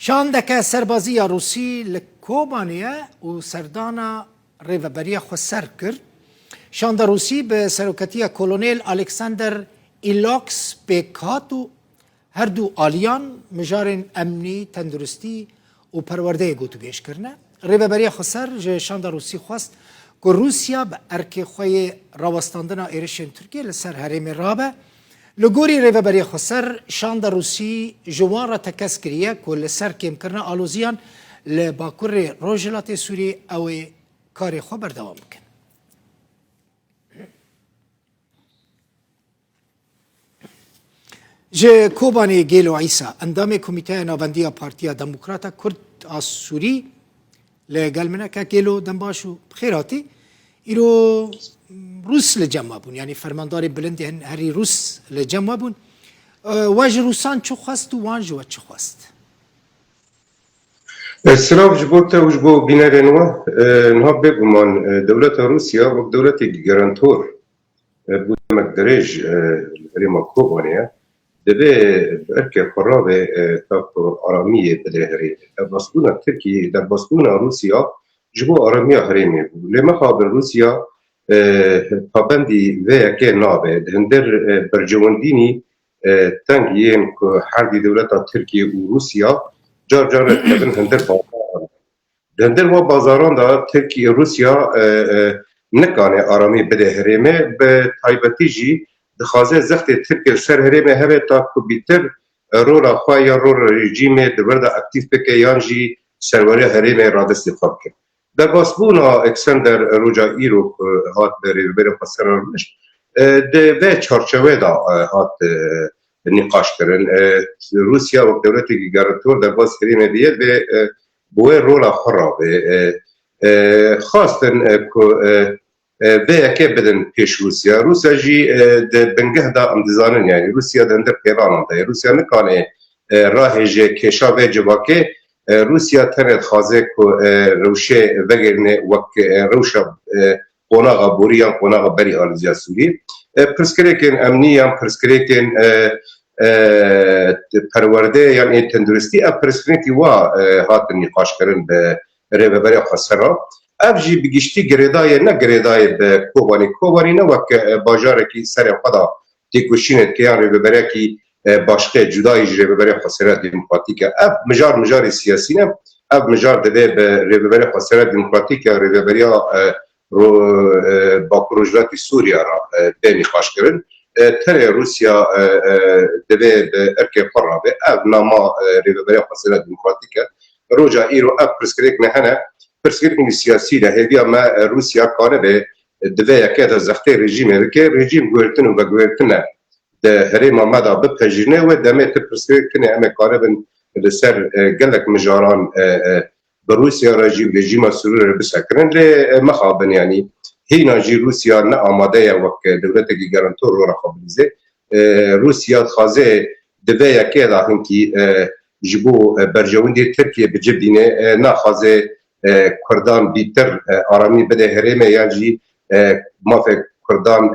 شاندك سربازية روسي لكوبانيا وسردانا ريفابريا خسركر شاند روسي بسروكتية كولونيل ألكسندر إيلوكس بيكاتو هردو آليان مجارن أمني تندرستي و پرورده گوتو بیش کرنه ريفابريا خسر شاند روسي خواست که روسیا به ارک خوی راوستاندنا ایرشن ترکیه لسر هرم رابه لگوری ريفابريا خسر شاند روسی جوان را تکس کریه که لسر کم کرنه آلوزیان لباکور روجلات سوری او کاری خو بردوام کن. جه کوبانی گیلو عیسا اندام کمیته نواندی پارتیا دموکراتا کرد از سوری لقال منك گیلو دنباشو بخيراتي إيرو روس لجمع بون يعني فرماندار بلند هري روس لجمع بون واج روسان چو خواست و وانج و چو خواست السلام جبوتا وجبو بينارنوا نهب بمان دولة روسيا ودولة جارانتور بودمك درج ريما كوبانيا دبي بركة قرابة تاكو آرامية بدهري بسطونا تركي در بسطونا روسيا جبو آرامية هريمي لما خابر روسيا پابندی و که نابه هندر برجواندینی تنگیین که حردی دولت ترکیه و روسیا جار جار تبن هندر و بازاران دا ترکیه روسیا نکانه آرامی بده هرمه به تایبتی جی دخوازه زخت ترکیه سر هرمه هره تا که بیتر رولا خواه یا رول رژیم دورده اکتیف بکه یانجی سروری هرمه را دست خواب کرد. در باسبونا اکسندر روجا ایرو هات بری پسرانش ده به چارچوبه دا هات نقاش کردن روسیا و دولت گارانتور در باس کریم بیاد به بوی رولا خرابه خواستن که به اکی بدن پیش روسیا جی ده بنگه دا امتزانن یعنی روسیا دندر پیران دا روسیا نکانه راه جه کشا و جواکه روسیا تنت خازه که روشه وگرنه وک روشه قناغ بوریا قناغ بری آلزیا سوری پرسکریکن امنی هم پرسکریکن پرورده یعنی تندرستی پرسکریکی و هات نقاش کردن به ريفابريا خسرا افجی بگشتی گریدای نه گریدای به کوبانی نه وک باجارکی سر خدا تیکوشینت که یعنی ريفابريا کی باشقه جدای ريفابريا خسرا دموکراتیکه اف مجار سیاسی نه اف مجار ده به ريفابريا خسرا دموکراتیکه ريفابريا رو با پروژه سوریا را به نقاش کردن تر روسیا دبه به ارک قرابه اف نما ريفابريا خسرا دموکراتیکه روجا ایرو اف پرسکریک نه پرسکریک سیاسی ده هدیه ما روسیا کاره به دبه یکه زخته رژیم که رژیم گورتن و گورتن ده هرما ماذا ببتجرنه ودمت برسكنه أما قاربا لسر قالك مجاران بروسيا رجيم سرور بسكرن لمخابن يعني هنا جي روسيا نأمادية وك دولتك جارانتور رو رخابلزه روسيا خازه دبايا كذا هنكي جبو برجوندي تركيا بجبدينه ناخازه كردان بيتر آرامي بده هرمه يعني ما في كردان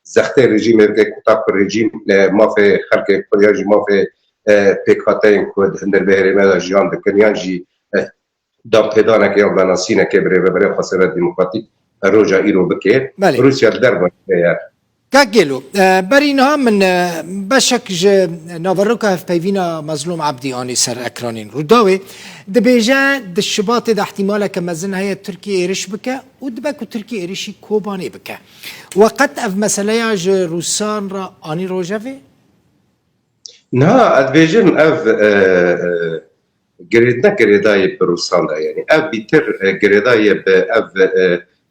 زخته رژیم که کتاب رژیم ما في خلق کلیاجی ما في پیکاتین کود هندر بهره مدا جان دکنیاجی دام پیدانه که بناسینه که بره خسارت دموکراتیک روجا ایرو بکه روسیا در باید كاكيلو برينها من بشك نافروكا في بيفينا مظلوم عبدي اني سر اكرانين روداوي دبيجا دشباط ده احتمال كمزن هي تركيا ايرش بك ودبك تركيا ايرشي كوباني بك وقت اف مسألة روسان را اني روجافي نا ادبيجن اف قريداي بروسان دا يعني اف بيتر قريداي باف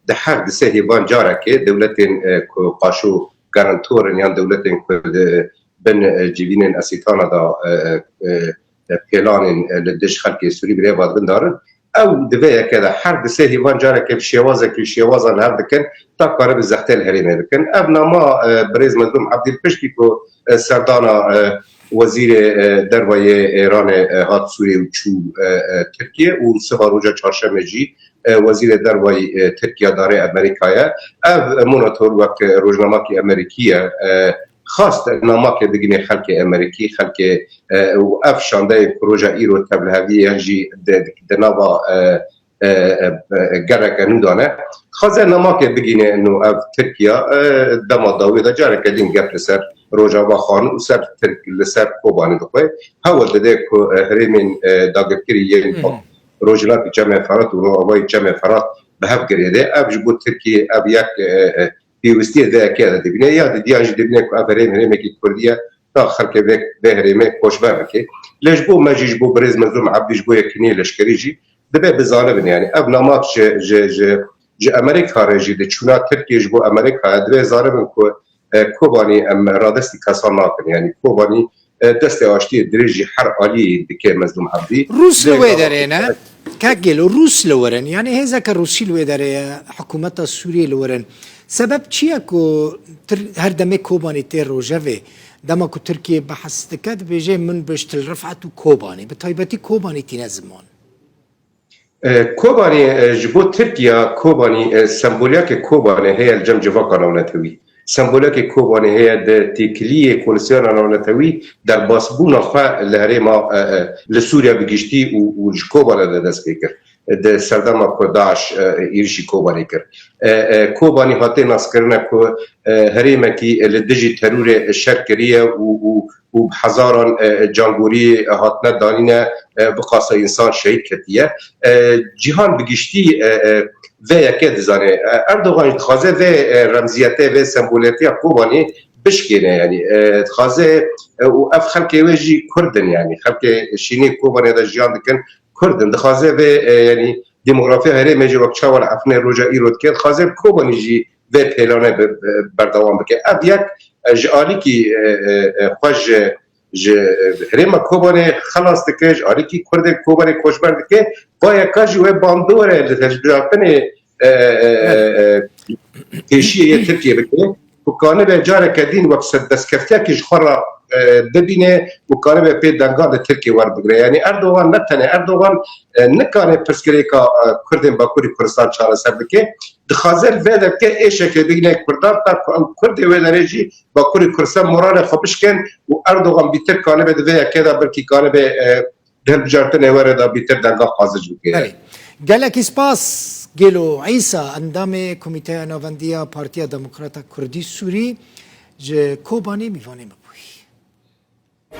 ده حرد سهيبان جارك دولتين قاشو جارانتورن يعني دولتين بن جيبين اسيتانا دا بيلان لدش خلق سوري بريباد بندار او دبي كذا حرد سهيبان جارك بشيوازك شيوازا هذا كان تقرب الزحتل هريمه كان ابنا ما بريز مظلوم عبد البشكي كو سردانا وزير دروي ايران هات سوري وچو تركيا وسباروجا چهارشنبه جي وزير دروي تركيا داري امريكايا اف مونيتور وك روزنامه امريكيه خاص نماك بگینه خلق امریکی خلق و اف شانده پروژه ایرو تبلهوی هنجی دنابا گرک نودانه خازه نماک بگینه انو اف ترکیا دما داوی دا جاره کدین گپ لسر روجاوا خان و سر ترک لسر کوبانی دخوی هاول دده که هریمین داگرکری یین روجنات جمع فرات و روابای جمع فرات به هف گریده اف جبو ترکی اف یک پیوستی ده که دبینه یا دیانج دبینه که اف هریم که کردیه تا خلق به هریم خوشبه که لش بو مجیج بو برز مزوم عبدیش بو یکنی لشکری جی دبه بزانه بنی یعنی اف نامات ج امریکا رجی ده چونا ترکیه جبو امریکا دبه زاره بن که کوبانی ام رادستی کسان ناکن یعنی کوبانی دست آشتی درجی هر عالی دکه مظلوم عبدی روس لوی داره نه کاگلو روس لورن يعني هذا كروسي لوي داره حكومة سوريا لورن سبب چیه کو هر دمه کوبانی تر روجوه دما کو ترکیه بحث دکد بيجي من بشتل رفعت کوبانی بطيبتي کوبانی تنزمان کوبانی جبو ترکیه کوبانی سمبولیک کوبانی هي الجمجفه قانونتوی سمبولیک کوبانی هي د تکلیه کولسیون قانونتوی در باسبون خو لهرما لسوریا بگشتي و کوبانی دست بکر د سردما کوداش ایرشی کوبانی کر کوبانی هاته ناس کرنه کو هریمه کی لدجی ترور شرکریه و هزاران جانگوری هاتنه دانینه بقاسه انسان شهید کتیه جهان بگشتی و یکی دزانه اردوغان خوازه و رمزیته و سمبولیتی کوبانی بشکنه یعنی خوازه و اف خلقه وجی کردن یعنی خلقه شینی کوبانی دا جهان دکن کردن دخوازه و یعنی دموگرافی هره میجی وقت چاول افنه روژا ایرود کرد خوازه کوبانی جی و پیلانه بردوام بکه اب یک جالی کی خوش هریم کوبانی خلاص دکه جالی کی کرده کوبانی کوشبر دکه با یکاجی و باندوره لتجربه کشیه ترکیه بکه و کانه به جاره کدین وقت دستکفته کش خورا دبینه و کانه به پی دنگان ترکیه ور بگره یعنی اردوغان نتنه اردوغان نکانه پرسکری که کردن با کوری کردستان چاره سر بکه دخازل ویده که ایشه که بگنه کردان تا کرده ویده ریجی با کوری کردستان مرانه خوبش کن و اردوغان بیتر کانه به دویه که دا برکی کانه به دل بجارتنه وره دا بیتر دنگان خازج بکه گلک سپاس گلو عیسی اندام کمیته نواندی پارتی دموکرات کردی سوری کوبانی میوانیم